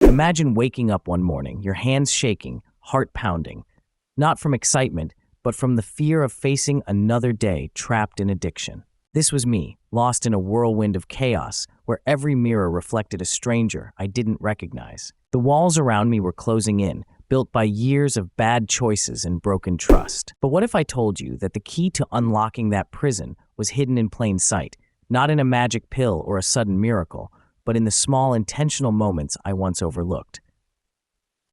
Imagine waking up one morning, your hands shaking, heart pounding, not from excitement, but from the fear of facing another day trapped in addiction. This was me, lost in a whirlwind of chaos, where every mirror reflected a stranger I didn't recognize. The walls around me were closing in, built by years of bad choices and broken trust. But what if I told you that the key to unlocking that prison was hidden in plain sight, not in a magic pill or a sudden miracle, but in the small intentional moments I once overlooked?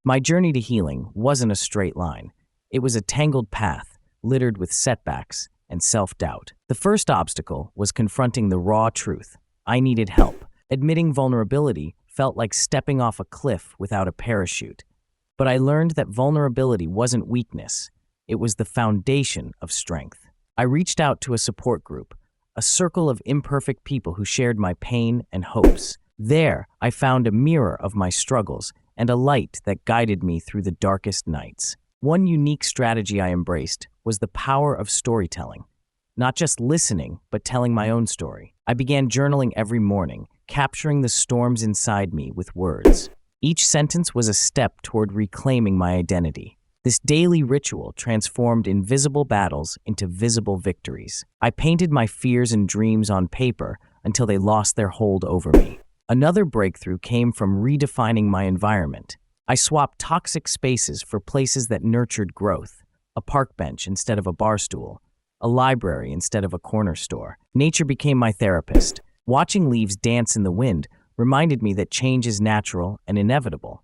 My journey to healing wasn't a straight line. It was a tangled path, littered with setbacks and self-doubt. The first obstacle was confronting the raw truth. I needed help. Admitting vulnerability felt like stepping off a cliff without a parachute. But I learned that vulnerability wasn't weakness. It was the foundation of strength. I reached out to a support group, a circle of imperfect people who shared my pain and hopes. There, I found a mirror of my struggles and a light that guided me through the darkest nights. One unique strategy I embraced was the power of storytelling. Not just listening, but telling my own story. I began journaling every morning, capturing the storms inside me with words. Each sentence was a step toward reclaiming my identity. This daily ritual transformed invisible battles into visible victories. I painted my fears and dreams on paper until they lost their hold over me. Another breakthrough came from redefining my environment. I swapped toxic spaces for places that nurtured growth, a park bench instead of a bar stool, a library instead of a corner store. Nature became my therapist. Watching leaves dance in the wind reminded me that change is natural and inevitable.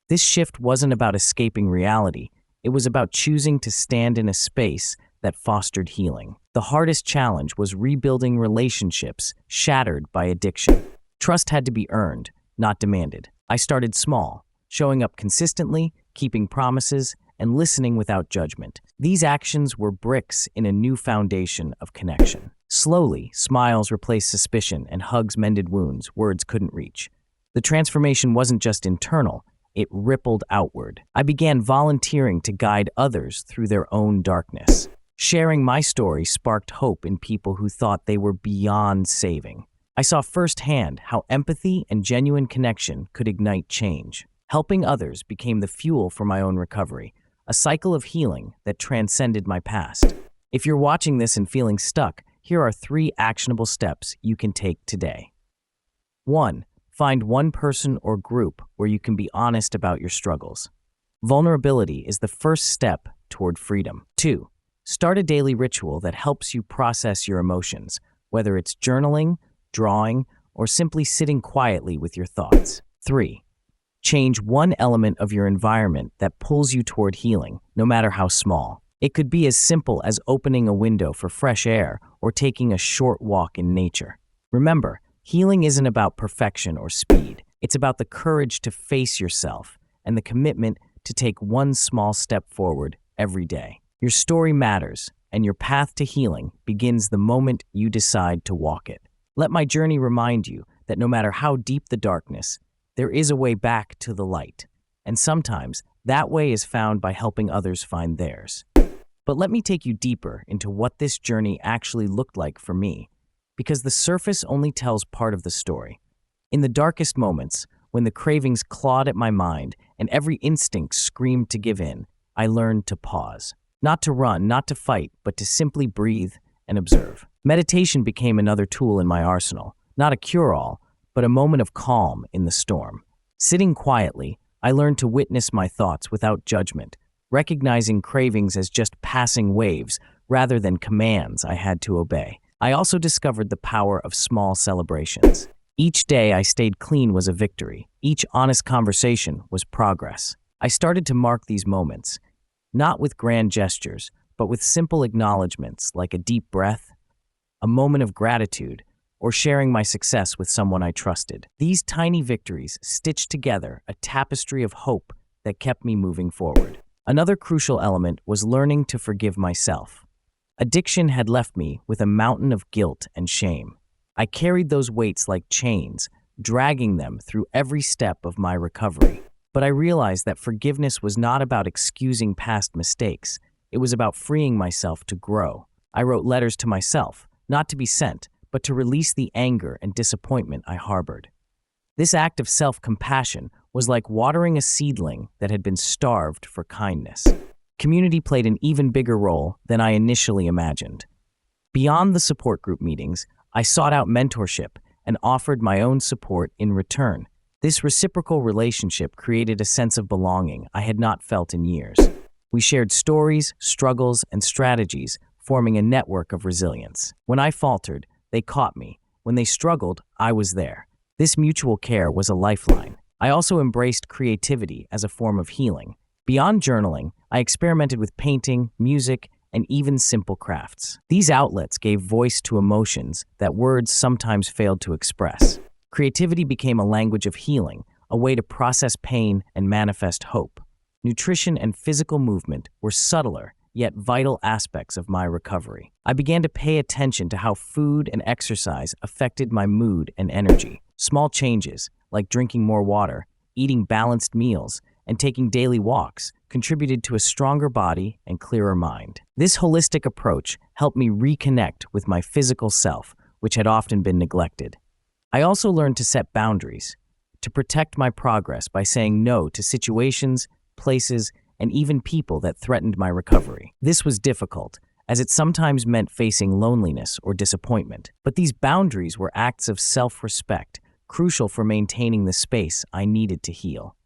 This shift wasn't about escaping reality. It was about choosing to stand in a space that fostered healing. The hardest challenge was rebuilding relationships shattered by addiction. Trust had to be earned, not demanded. I started small, showing up consistently, keeping promises, and listening without judgment. These actions were bricks in a new foundation of connection. Slowly, smiles replaced suspicion and hugs mended wounds words couldn't reach. The transformation wasn't just internal, it rippled outward. I began volunteering to guide others through their own darkness. Sharing my story sparked hope in people who thought they were beyond saving. I saw firsthand how empathy and genuine connection could ignite change. Helping others became the fuel for my own recovery, a cycle of healing that transcended my past. If you're watching this and feeling stuck, here are 3 actionable steps you can take today. 1. Find one person or group where you can be honest about your struggles. Vulnerability is the first step toward freedom. 2. Start a daily ritual that helps you process your emotions, whether it's journaling, drawing, or simply sitting quietly with your thoughts. 3. Change one element of your environment that pulls you toward healing, no matter how small. It could be as simple as opening a window for fresh air or taking a short walk in nature. Remember, healing isn't about perfection or speed. It's about the courage to face yourself and the commitment to take one small step forward every day. Your story matters, and your path to healing begins the moment you decide to walk it. Let my journey remind you that no matter how deep the darkness, there is a way back to the light, and sometimes that way is found by helping others find theirs. But let me take you deeper into what this journey actually looked like for me, because the surface only tells part of the story. In the darkest moments, when the cravings clawed at my mind and every instinct screamed to give in, I learned to pause. Not to run, not to fight, but to simply breathe and observe. Meditation became another tool in my arsenal, not a cure-all, but a moment of calm in the storm. Sitting quietly, I learned to witness my thoughts without judgment, recognizing cravings as just passing waves rather than commands I had to obey. I also discovered the power of small celebrations. Each day I stayed clean was a victory. Each honest conversation was progress. I started to mark these moments, not with grand gestures, but with simple acknowledgments like a deep breath, a moment of gratitude, or sharing my success with someone I trusted. These tiny victories stitched together a tapestry of hope that kept me moving forward. Another crucial element was learning to forgive myself. Addiction had left me with a mountain of guilt and shame. I carried those weights like chains, dragging them through every step of my recovery. But I realized that forgiveness was not about excusing past mistakes. It was about freeing myself to grow. I wrote letters to myself, not to be sent, but to release the anger and disappointment I harbored. This act of self-compassion was like watering a seedling that had been starved for kindness. Community played an even bigger role than I initially imagined. Beyond the support group meetings, I sought out mentorship and offered my own support in return. This reciprocal relationship created a sense of belonging I had not felt in years. We shared stories, struggles, and strategies, forming a network of resilience. When I faltered, they caught me. When they struggled, I was there. This mutual care was a lifeline. I also embraced creativity as a form of healing. Beyond journaling, I experimented with painting, music, and even simple crafts. These outlets gave voice to emotions that words sometimes failed to express. Creativity became a language of healing, a way to process pain and manifest hope. Nutrition and physical movement were subtler, yet vital aspects of my recovery. I began to pay attention to how food and exercise affected my mood and energy. Small changes, like drinking more water, eating balanced meals, and taking daily walks, contributed to a stronger body and clearer mind. This holistic approach helped me reconnect with my physical self, which had often been neglected. I also learned to set boundaries, to protect my progress by saying no to situations, places, and even people that threatened my recovery. This was difficult, as it sometimes meant facing loneliness or disappointment. But these boundaries were acts of self-respect, crucial for maintaining the space I needed to heal.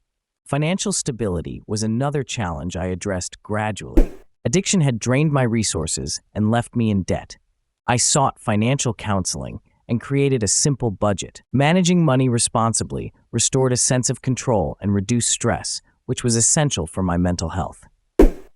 Financial stability was another challenge I addressed gradually. Addiction had drained my resources and left me in debt. I sought financial counseling and created a simple budget. Managing money responsibly restored a sense of control and reduced stress, which was essential for my mental health.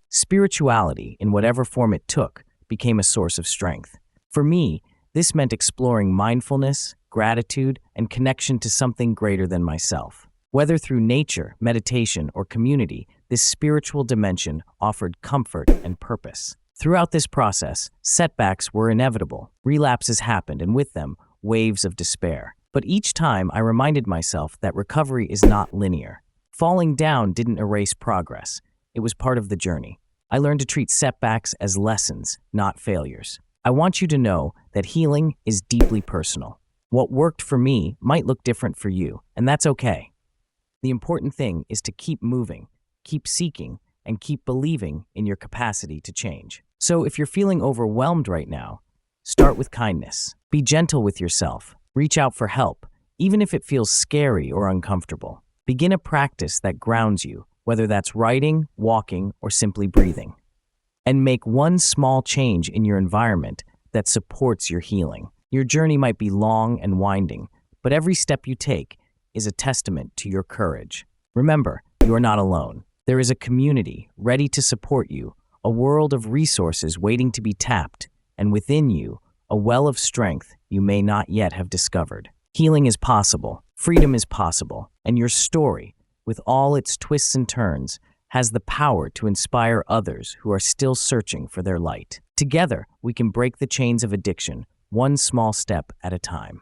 Spirituality, in whatever form it took, became a source of strength. For me, this meant exploring mindfulness, gratitude, and connection to something greater than myself. Whether through nature, meditation, or community, this spiritual dimension offered comfort and purpose. Throughout this process, setbacks were inevitable. Relapses happened, and with them, waves of despair. But each time, I reminded myself that recovery is not linear. Falling down didn't erase progress. It was part of the journey. I learned to treat setbacks as lessons, not failures. I want you to know that healing is deeply personal. What worked for me might look different for you, and that's okay. The important thing is to keep moving, keep seeking, and keep believing in your capacity to change. So if you're feeling overwhelmed right now, start with kindness. Be gentle with yourself. Reach out for help, even if it feels scary or uncomfortable. Begin a practice that grounds you, whether that's writing, walking, or simply breathing. And make one small change in your environment that supports your healing. Your journey might be long and winding, but every step you take is a testament to your courage. Remember, you are not alone. There is a community ready to support you, a world of resources waiting to be tapped, and within you, a well of strength you may not yet have discovered. Healing is possible, freedom is possible, and your story, with all its twists and turns, has the power to inspire others who are still searching for their light. Together, we can break the chains of addiction, one small step at a time.